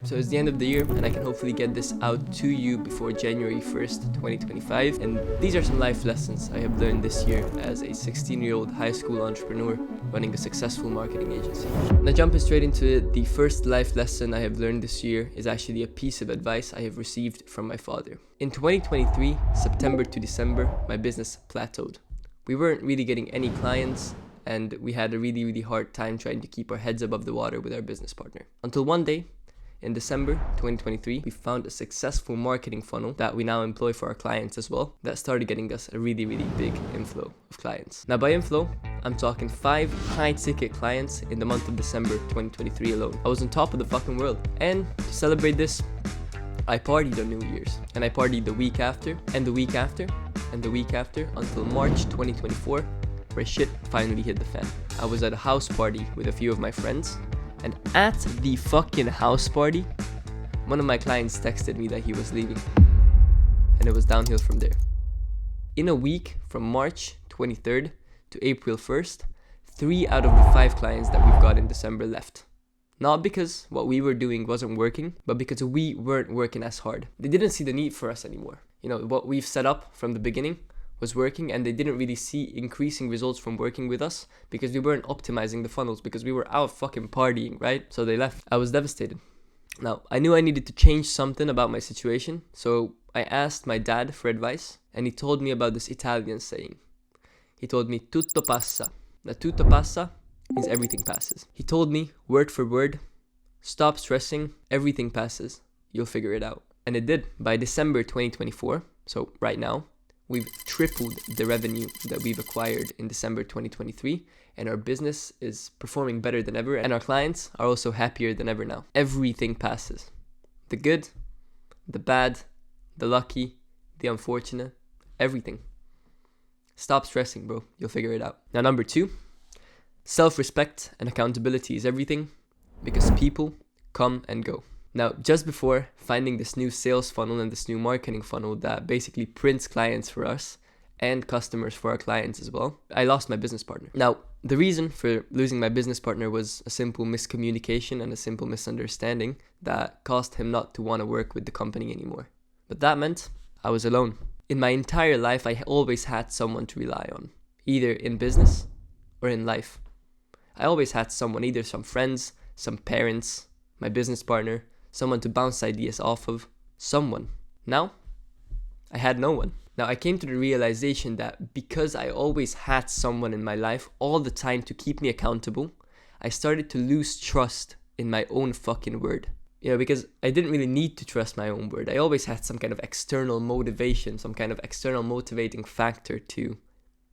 So it's the end of the year, and I can hopefully get this out to you before January 1st, 2025. And these are some life lessons I have learned this year as a 16-year-old high school entrepreneur running a successful marketing agency. Now jumping straight into it, the first life lesson I have learned this year is actually a piece of advice I have received from my father. In 2023, September to December, my business plateaued. We weren't really getting any clients, and we had a really hard time trying to keep our heads above the water with our business partner. Until one day, in December 2023, we found a successful marketing funnel that we now employ for our clients as well, that started getting us a really big inflow of clients. Now by inflow, I'm talking 5 high-ticket clients in the month of December 2023 alone. I was on top of the fucking world. And to celebrate this, I partied on New Year's. And I partied the week after, and the week after, and the week after, until March 2024, where shit finally hit the fan. I was at a house party with a few of my friends, and at the fucking house party, one of my clients texted me that he was leaving, and it was downhill from there. In a week, from March 23rd to April 1st, 3 out of the 5 clients that we've got in December left. Not because what we were doing wasn't working, but because we weren't working as hard. They didn't see the need for us anymore. You know, what we've set up from the beginning was working, and they didn't really see increasing results from working with us because we weren't optimizing the funnels, because we were out fucking partying, right? So they left. I was devastated. Now, I knew I needed to change something about my situation, so I asked my dad for advice, and he told me about this Italian saying. He told me, tutto passa. Now, tutto passa means everything passes. He told me, word for word, stop stressing, everything passes, you'll figure it out. And it did. By December 2024, so right now, we've tripled the revenue that we've acquired in December 2023, and our business is performing better than ever, and our clients are also happier than ever now. Everything passes. The good, the bad, the lucky, the unfortunate, everything. Stop stressing, bro. You'll figure it out. Now, number 2, self-respect and accountability is everything, because people come and go. Now, just before finding this new sales funnel and this new marketing funnel that basically prints clients for us and customers for our clients as well, I lost my business partner. Now, the reason for losing my business partner was a simple miscommunication and a simple misunderstanding that caused him not to want to work with the company anymore. But that meant I was alone. In my entire life, I always had someone to rely on, either in business or in life. I always had someone, either some friends, some parents, my business partner, someone to bounce ideas off of, someone. Now, I had no one. Now, I came to the realization that because I always had someone in my life all the time to keep me accountable, I started to lose trust in my own fucking word. You know, because I didn't really need to trust my own word. I always had some kind of external motivation, some kind of external motivating factor to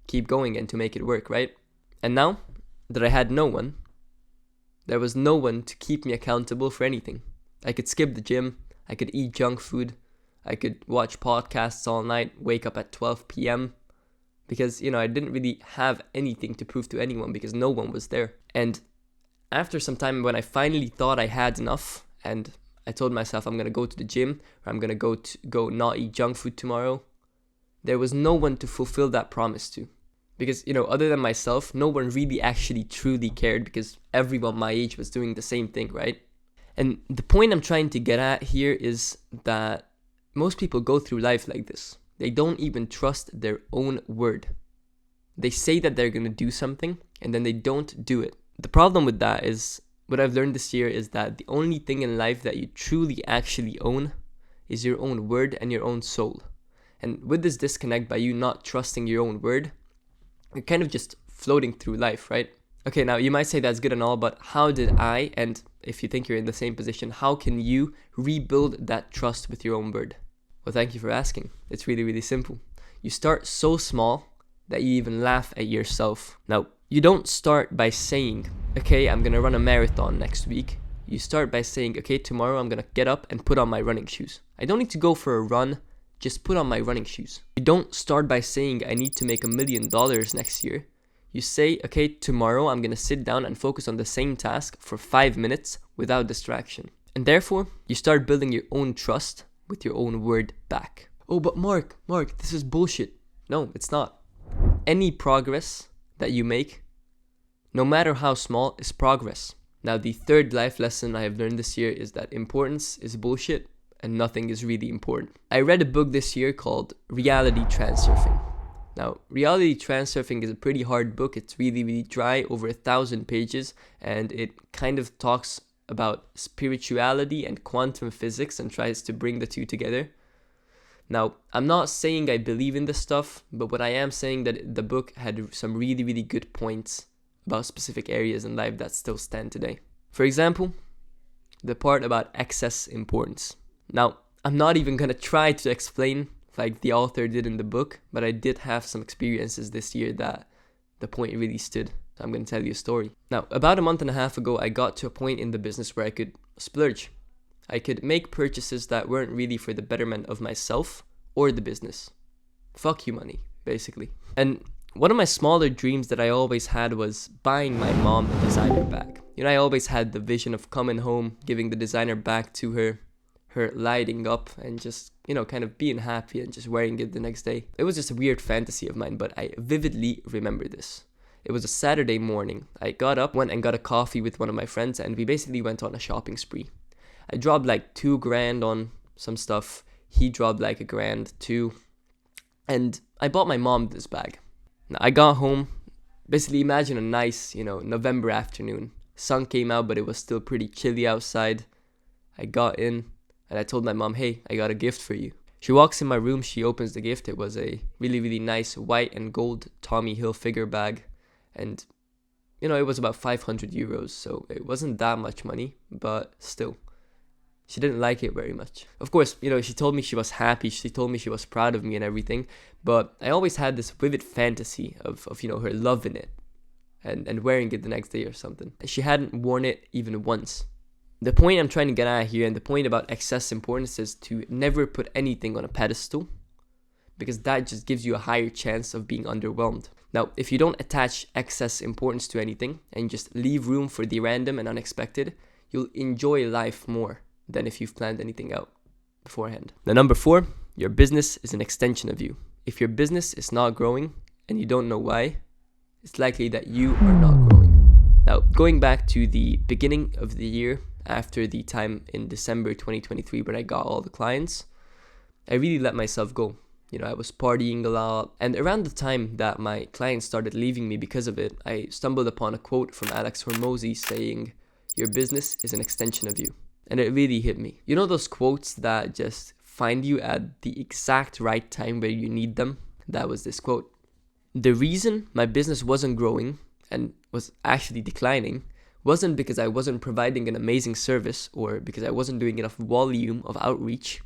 keep going and to make it work, right? And now that I had no one, there was no one to keep me accountable for anything. I could skip the gym, I could eat junk food, I could watch podcasts all night, wake up at 12 p.m. because, you know, I didn't really have anything to prove to anyone because no one was there. And after some time, when I finally thought I had enough, and I told myself I'm going to go to the gym, or I'm going to go not eat junk food tomorrow, there was no one to fulfill that promise to. Because, you know, other than myself, no one really actually truly cared because everyone my age was doing the same thing, right? And the point I'm trying to get at here is that most people go through life like this. They don't even trust their own word. They say that they're going to do something and then they don't do it. The problem with that is, what I've learned this year is that the only thing in life that you truly actually own is your own word and your own soul. And with this disconnect, by you not trusting your own word, you're kind of just floating through life, right? Okay, now you might say that's good and all, but how did I, and if you think you're in the same position, how can you rebuild that trust with your own word? Well, thank you for asking. It's really simple. You start so small that you even laugh at yourself. Now, you don't start by saying, okay, I'm gonna run a marathon next week. You start by saying, okay, tomorrow I'm gonna get up and put on my running shoes. I don't need to go for a run, just put on my running shoes. You don't start by saying, I need to make $1 million next year. You say, okay, tomorrow I'm gonna sit down and focus on the same task for 5 minutes without distraction. And therefore, you start building your own trust with your own word back. Oh, but Mark, this is bullshit. No, it's not. Any progress that you make, no matter how small, is progress. Now, the third life lesson I have learned this year is that importance is bullshit and nothing is really important. I read a book this year called Reality Transurfing. Now, Reality Transurfing is a pretty hard book. It's really, really dry, over 1,000 pages, and it kind of talks about spirituality and quantum physics and tries to bring the two together. Now, I'm not saying I believe in this stuff, but what I am saying that the book had some really, really good points about specific areas in life that still stand today. For example, the part about excess importance. Now, I'm not even gonna try to explain like the author did in the book, but I did have some experiences this year that the point really stood. So I'm gonna tell you a story. Now, about a month and a half ago, I got to a point in the business where I could splurge. I could make purchases that weren't really for the betterment of myself or the business. Fuck you money, basically. And one of my smaller dreams that I always had was buying my mom a designer bag. I always had the vision of coming home, giving the designer bag to her lighting up and just, kind of being happy and just wearing it the next day. It was just a weird fantasy of mine, but I vividly remember this. It was a Saturday morning. I got up, went and got a coffee with one of my friends, and we basically went on a shopping spree. I dropped like $2,000 on some stuff. He dropped like $1,000 too. And I bought my mom this bag. Now, I got home, basically imagine a nice, November afternoon. Sun came out, but it was still pretty chilly outside. I got in and I told my mom, hey, I got a gift for you. She walks in my room, she opens the gift. It was a really, really nice white and gold Tommy Hilfiger bag. And, it was about 500 euros, so it wasn't that much money, but still. She didn't like it very much. Of course, she told me she was happy. She told me she was proud of me and everything. But I always had this vivid fantasy of her loving it and wearing it the next day or something. She hadn't worn it even once. The point I'm trying to get at here, and the point about excess importance, is to never put anything on a pedestal, because that just gives you a higher chance of being underwhelmed. Now, if you don't attach excess importance to anything and just leave room for the random and unexpected, you'll enjoy life more than if you've planned anything out beforehand. Now, number 4, your business is an extension of you. If your business is not growing and you don't know why, it's likely that you are not growing. Now, going back to the beginning of the year, after the time in December 2023 when I got all the clients, I really let myself go. I was partying a lot. And around the time that my clients started leaving me because of it, I stumbled upon a quote from Alex Hormozy saying, "Your business is an extension of you." And it really hit me. Those quotes that just find you at the exact right time where you need them? That was this quote. The reason my business wasn't growing and was actually declining wasn't because I wasn't providing an amazing service or because I wasn't doing enough volume of outreach.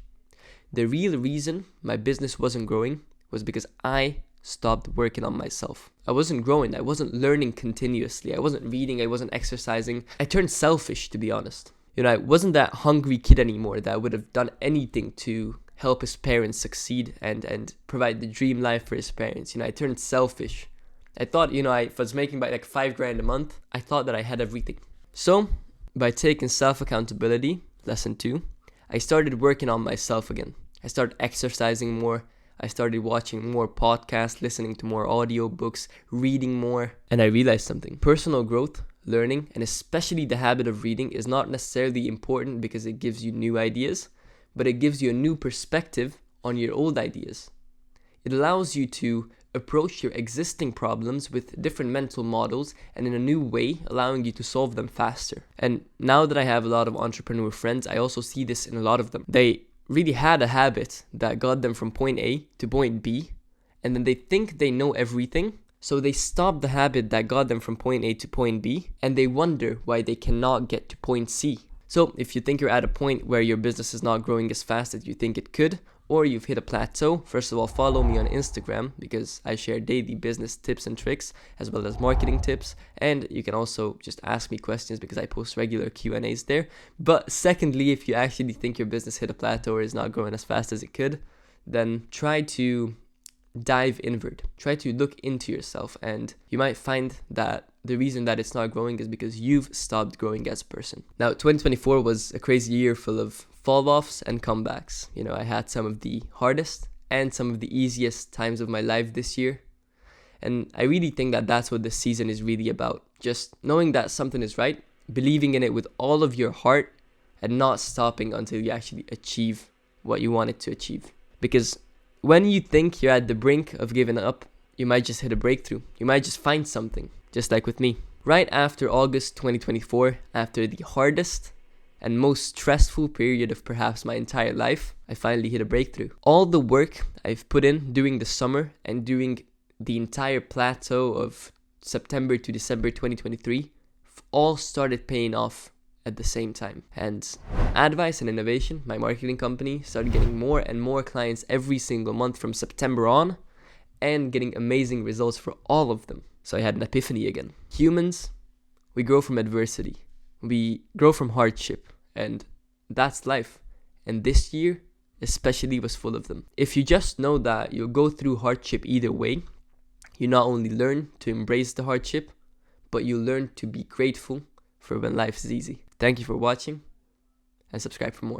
The real reason my business wasn't growing was because I stopped working on myself. I wasn't growing. I wasn't learning continuously. I wasn't reading. I wasn't exercising. I turned selfish, to be honest. I wasn't that hungry kid anymore that would have done anything to help his parents succeed and provide the dream life for his parents. I turned selfish. I thought, I was making like $5,000 a month. I thought that I had everything. So, by taking self-accountability, lesson 2, I started working on myself again. I started exercising more. I started watching more podcasts, listening to more audiobooks, reading more. And I realized something. Personal growth, learning, and especially the habit of reading is not necessarily important because it gives you new ideas, but it gives you a new perspective on your old ideas. It allows you to approach your existing problems with different mental models and in a new way, allowing you to solve them faster. And now that I have a lot of entrepreneur friends, I also see this in a lot of them. They really had a habit that got them from point A to point B, and then they think they know everything. So they stop the habit that got them from point A to point B, and they wonder why they cannot get to point C. So if you think you're at a point where your business is not growing as fast as you think it could, or you've hit a plateau, first of all, follow me on Instagram because I share daily business tips and tricks as well as marketing tips. And you can also just ask me questions because I post regular Q&As there. But secondly, if you actually think your business hit a plateau or is not growing as fast as it could, then try to dive inward. Try to look into yourself, and you might find that the reason that it's not growing is because you've stopped growing as a person. Now, 2024 was a crazy year full of fall-offs and comebacks. I had some of the hardest and some of the easiest times of my life this year. And I really think that that's what this season is really about. Just knowing that something is right, believing in it with all of your heart and not stopping until you actually achieve what you wanted to achieve. Because when you think you're at the brink of giving up, you might just hit a breakthrough. You might just find something, just like with me. Right after August 2024, after the hardest and most stressful period of perhaps my entire life, I finally hit a breakthrough. All the work I've put in during the summer and during the entire plateau of September to December 2023 all started paying off at the same time. And Advice and Innovation, my marketing company, started getting more and more clients every single month from September on, and getting amazing results for all of them. So I had an epiphany again. Humans, we grow from adversity. We grow from hardship, and that's life. And this year especially was full of them. If you just know that you'll go through hardship either way, you not only learn to embrace the hardship, but you learn to be grateful for when life is easy. Thank you for watching, and subscribe for more.